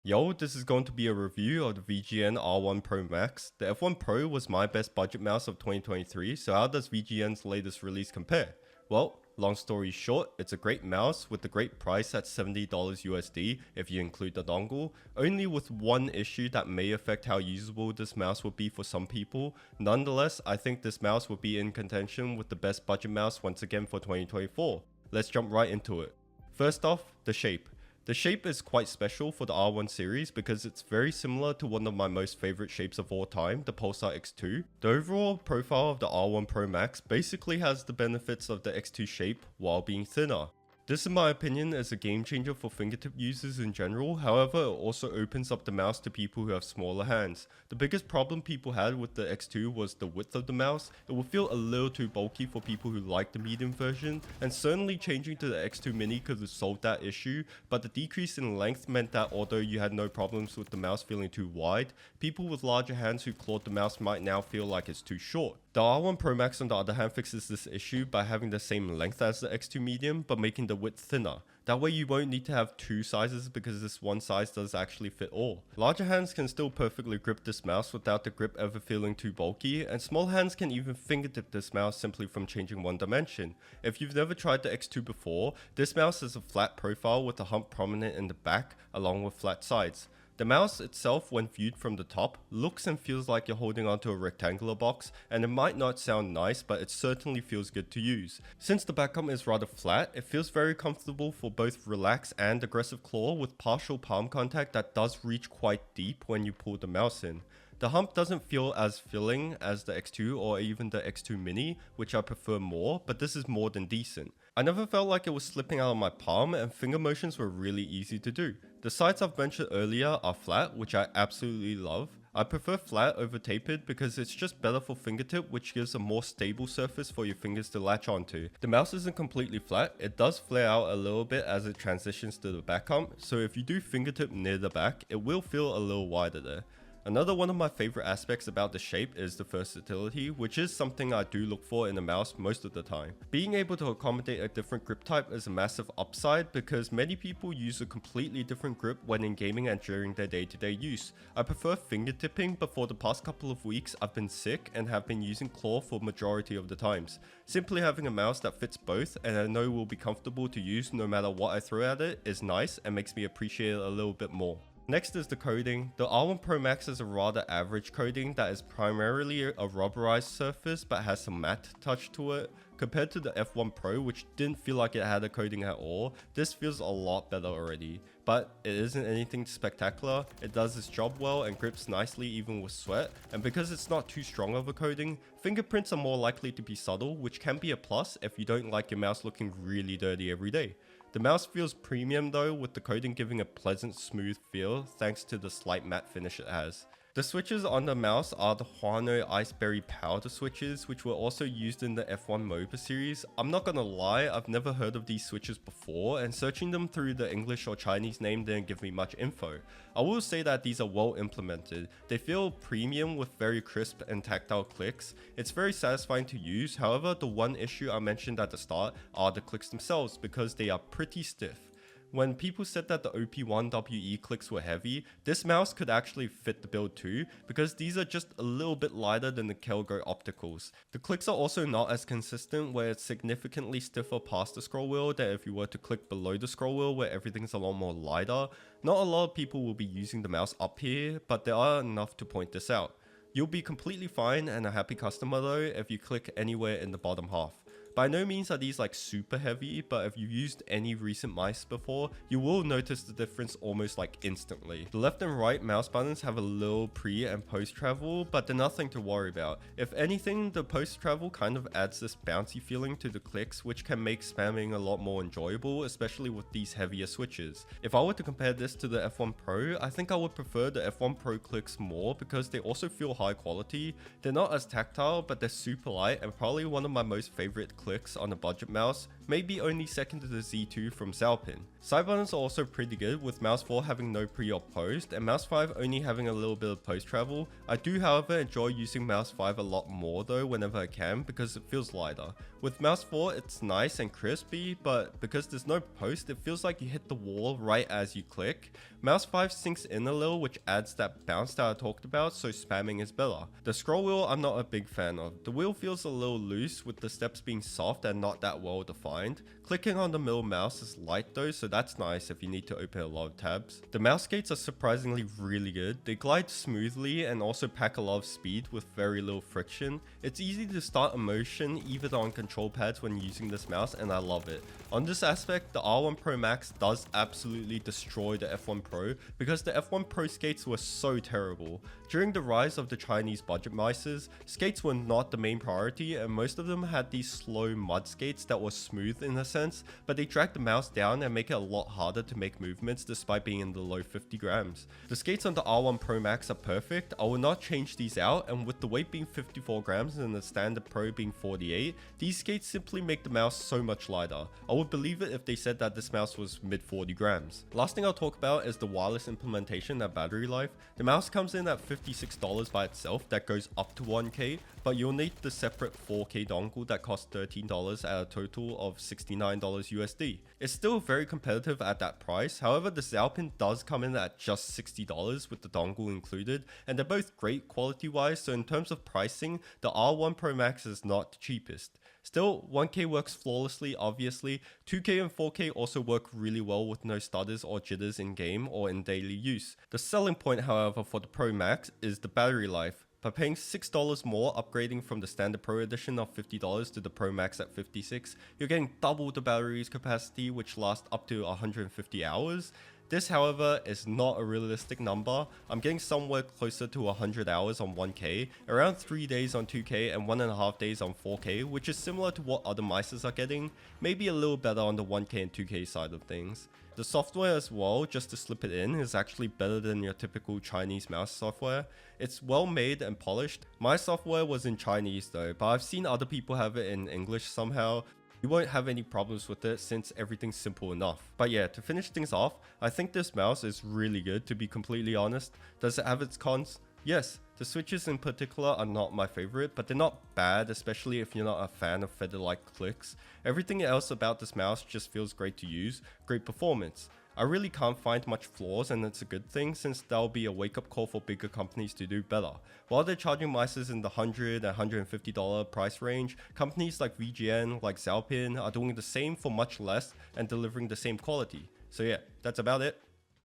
Yo, this is going to be a review of the VGN R1 Pro Max. The F1 Pro was my best budget mouse of 2023, so how does VGN's latest release compare? Well, long story short, it's a great mouse with a great price at $70 USD if you include the dongle, only with one issue that may affect how usable this mouse would be for some people. Nonetheless, I think this mouse would be in contention with the best budget mouse once again for 2024. Let's jump right into it. First off, the shape. The shape is quite special for the R1 series because it's very similar to one of my most favorite shapes of all time, the Pulsar X2. The overall profile of the R1 Pro Max basically has the benefits of the X2 shape while being thinner. This in my opinion is a game changer for fingertip users in general, however it also opens up the mouse to people who have smaller hands. The biggest problem people had with the X2 was the width of the mouse. It would feel a little too bulky for people who like the medium version, and certainly changing to the X2 Mini could have solved that issue, but the decrease in length meant that although you had no problems with the mouse feeling too wide, people with larger hands who clawed the mouse might now feel like it's too short. The R1 Pro Max on the other hand fixes this issue by having the same length as the X2 Medium but making the width thinner. That way you won't need to have two sizes because this one size does actually fit all. Larger hands can still perfectly grip this mouse without the grip ever feeling too bulky, and small hands can even fingertip this mouse simply from changing one dimension. If you've never tried the X2 before, this mouse has a flat profile with a hump prominent in the back along with flat sides. The mouse itself, when viewed from the top, looks and feels like you're holding onto a rectangular box, and it might not sound nice, but it certainly feels good to use. Since the back hump is rather flat, it feels very comfortable for both relaxed and aggressive claw with partial palm contact that does reach quite deep when you pull the mouse in. The hump doesn't feel as filling as the X2 or even the X2 Mini, which I prefer more, but this is more than decent. I never felt like it was slipping out of my palm, and finger motions were really easy to do. The sides I've mentioned earlier are flat, which I absolutely love. I prefer flat over tapered because it's just better for fingertip, which gives a more stable surface for your fingers to latch onto. The mouse isn't completely flat, it does flare out a little bit as it transitions to the back hump, so if you do fingertip near the back, it will feel a little wider there. Another one of my favorite aspects about the shape is the versatility, which is something I do look for in a mouse most of the time. Being able to accommodate a different grip type is a massive upside because many people use a completely different grip when in gaming and during their day-to-day use. I prefer fingertipping, but for the past couple of weeks I've been sick and have been using claw for majority of the times. Simply having a mouse that fits both and I know will be comfortable to use no matter what I throw at it is nice and makes me appreciate it a little bit more. Next is the coating. The R1 Pro Max is a rather average coating that is primarily a rubberized surface but has some matte touch to it. Compared to the F1 Pro, which didn't feel like it had a coating at all, this feels a lot better already. But it isn't anything spectacular, it does its job well and grips nicely even with sweat, and because it's not too strong of a coating, fingerprints are more likely to be subtle, which can be a plus if you don't like your mouse looking really dirty every day. The mouse feels premium though, with the coating giving a pleasant smooth feel thanks to the slight matte finish it has. The switches on the mouse are the Huano Iceberry powder switches, which were also used in the F1 MOBA series. I'm not gonna lie, I've never heard of these switches before, and searching them through the English or Chinese name didn't give me much info. I will say that these are well implemented. They feel premium with very crisp and tactile clicks. It's very satisfying to use, however the one issue I mentioned at the start are the clicks themselves because they are pretty stiff. When people said that the OP1WE clicks were heavy, this mouse could actually fit the build too, because these are just a little bit lighter than the Kelgo opticals. The clicks are also not as consistent, where it's significantly stiffer past the scroll wheel than if you were to click below the scroll wheel where everything's a lot more lighter. Not a lot of people will be using the mouse up here, but there are enough to point this out. You'll be completely fine and a happy customer though if you click anywhere in the bottom half. By no means are these like super heavy, but if you've used any recent mice before, you will notice the difference almost like instantly. The left and right mouse buttons have a little pre and post travel, but they're nothing to worry about. If anything, the post travel kind of adds this bouncy feeling to the clicks, which can make spamming a lot more enjoyable, especially with these heavier switches. If I were to compare this to the F1 Pro, I think I would prefer the F1 Pro clicks more because they also feel high quality. They're not as tactile, but they're super light and probably one of my most favorite clicks on a budget mouse, maybe only second to the Z2 from Zalpin. Side buttons are also pretty good, with mouse 4 having no pre or post, and mouse 5 only having a little bit of post travel. I do however enjoy using mouse 5 a lot more though whenever I can, because it feels lighter. With mouse 4 it's nice and crispy, but because there's no post it feels like you hit the wall right as you click. Mouse 5 sinks in a little, which adds that bounce that I talked about, so spamming is better. The scroll wheel I'm not a big fan of. The wheel feels a little loose, with the steps being soft and not that well defined. Clicking on the middle mouse is light though, so that's nice if you need to open a lot of tabs. The mouse gates are surprisingly really good. They glide smoothly and also pack a lot of speed with very little friction. It's easy to start a motion even on control pads when using this mouse, and I love it. On this aspect, the R1 Pro Max does absolutely destroy the F1 Pro, because the F1 Pro skates were so terrible. During the rise of the Chinese budget mices, skates were not the main priority, and most of them had these slow mud skates that were smooth in a sense, but they drag the mouse down and make it a lot harder to make movements despite being in the low 50 grams. The skates on the R1 Pro Max are perfect. I will not change these out, and with the weight being 54 grams and the standard Pro being 48, these skates simply make the mouse so much lighter. I would believe it if they said that this mouse was mid 40 grams. Last thing I'll talk about is the wireless implementation and battery life. The mouse comes in at $56 by itself, that goes up to 1K, but you'll need the separate 4K dongle that costs $13 at a total of $69 USD. It's still very competitive at that price, however the Zalpin does come in at just $60 with the dongle included, and they're both great quality wise, so in terms of pricing, the R1 Pro Max is not the cheapest. Still, 1K works flawlessly obviously. 2K and 4K also work really well with no stutters or jitters in game or in daily use. The selling point however for the Pro Max is the battery life. By paying $6 more, upgrading from the standard Pro edition of $50 to the Pro Max at $56, you're getting double the battery's capacity, which lasts up to 150 hours. This however is not a realistic number. I'm getting somewhere closer to 100 hours on 1K, around 3 days on 2K and 1.5 days on 4K, which is similar to what other mices are getting, maybe a little better on the 1K and 2K side of things. The software as well, just to slip it in, is actually better than your typical Chinese mouse software. It's well made and polished. My software was in Chinese though, but I've seen other people have it in English somehow. You won't have any problems with it since everything's simple enough. But yeah, to finish things off, I think this mouse is really good, to be completely honest. Does it have its cons? Yes, the switches in particular are not my favorite, but they're not bad, especially if you're not a fan of feather-like clicks. Everything else about this mouse just feels great to use, great performance. I really can't find much flaws, and it's a good thing since that'll be a wake-up call for bigger companies to do better. While they're charging mices in the $100 and $150 price range, companies like VGN, like Zalpin are doing the same for much less and delivering the same quality. So yeah, that's about it.